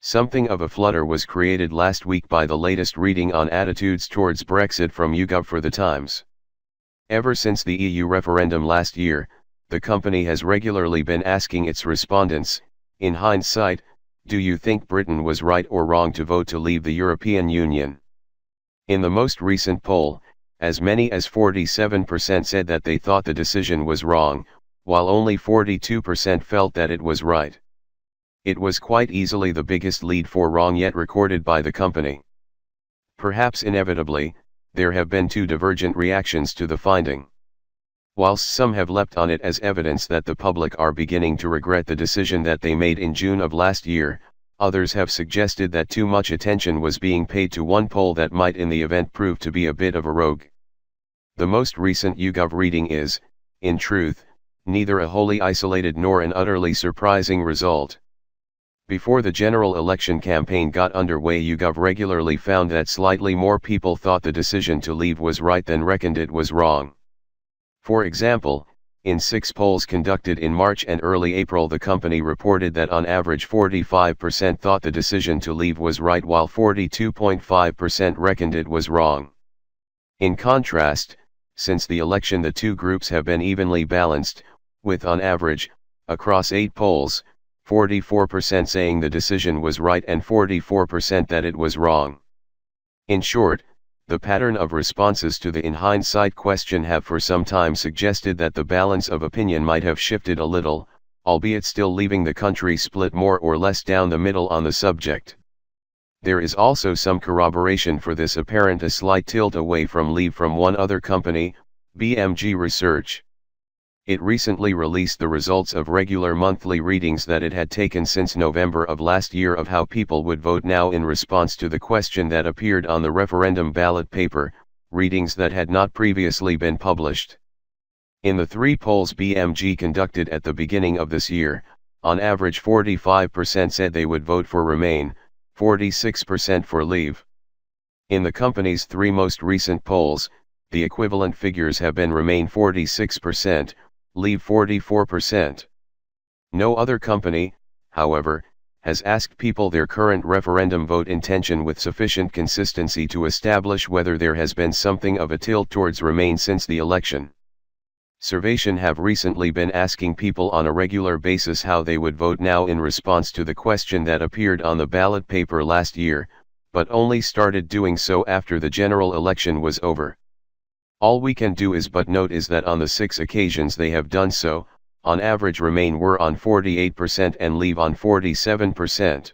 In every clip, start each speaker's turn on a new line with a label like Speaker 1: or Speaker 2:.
Speaker 1: Something of a flutter was created last week by the latest reading on attitudes towards Brexit from YouGov for the Times. Ever since the EU referendum last year, the company has regularly been asking its respondents, in hindsight, do you think Britain was right or wrong to vote to leave the European Union? In the most recent poll, as many as 47% said that they thought the decision was wrong, while only 42% felt that it was right. It was quite easily the biggest lead for wrong yet recorded by the company. Perhaps inevitably, there have been two divergent reactions to the finding. Whilst some have leapt on it as evidence that the public are beginning to regret the decision that they made in June of last year, others have suggested that too much attention was being paid to one poll that might in the event prove to be a bit of a rogue. The most recent YouGov reading is, in truth, neither a wholly isolated nor an utterly surprising result. Before the general election campaign got underway, YouGov regularly found that slightly more people thought the decision to leave was right than reckoned it was wrong. For example, in 6 polls conducted in March and early April, the company reported that on average 45% thought the decision to leave was right while 42.5% reckoned it was wrong. In contrast, since the election the two groups have been evenly balanced, with on average, across 8 polls, 44% saying the decision was right and 44% that it was wrong. In short, the pattern of responses to the in hindsight question have for some time suggested that the balance of opinion might have shifted a little, albeit still leaving the country split more or less down the middle on the subject. There is also some corroboration for this apparent a slight tilt away from leave from one other company, BMG Research. It recently released the results of regular monthly readings that it had taken since November of last year of how people would vote now in response to the question that appeared on the referendum ballot paper, readings that had not previously been published. In the 3 polls BMG conducted at the beginning of this year, on average 45% said they would vote for Remain, 46% for Leave. In the company's 3 most recent polls, the equivalent figures have been Remain 46%, Leave 44%. No other company, however, has asked people their current referendum vote intention with sufficient consistency to establish whether there has been something of a tilt towards Remain since the election. Survation have recently been asking people on a regular basis how they would vote now in response to the question that appeared on the ballot paper last year, but only started doing so after the general election was over. All we can do is but note is that on the 6 occasions they have done so, on average Remain were on 48% and Leave on 47%.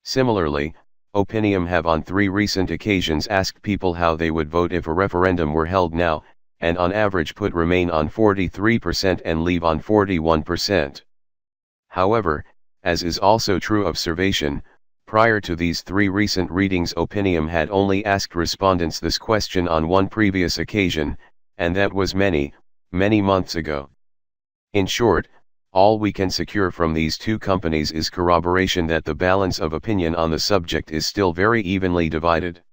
Speaker 1: Similarly, Opinium have on 3 recent occasions asked people how they would vote if a referendum were held now, and on average put Remain on 43% and Leave on 41%. However, as is also true of Survation, prior to these 3 recent readings Opinium had only asked respondents this question on one previous occasion, and that was many months ago. In short, all we can secure from these 2 companies is corroboration that the balance of opinion on the subject is still very evenly divided.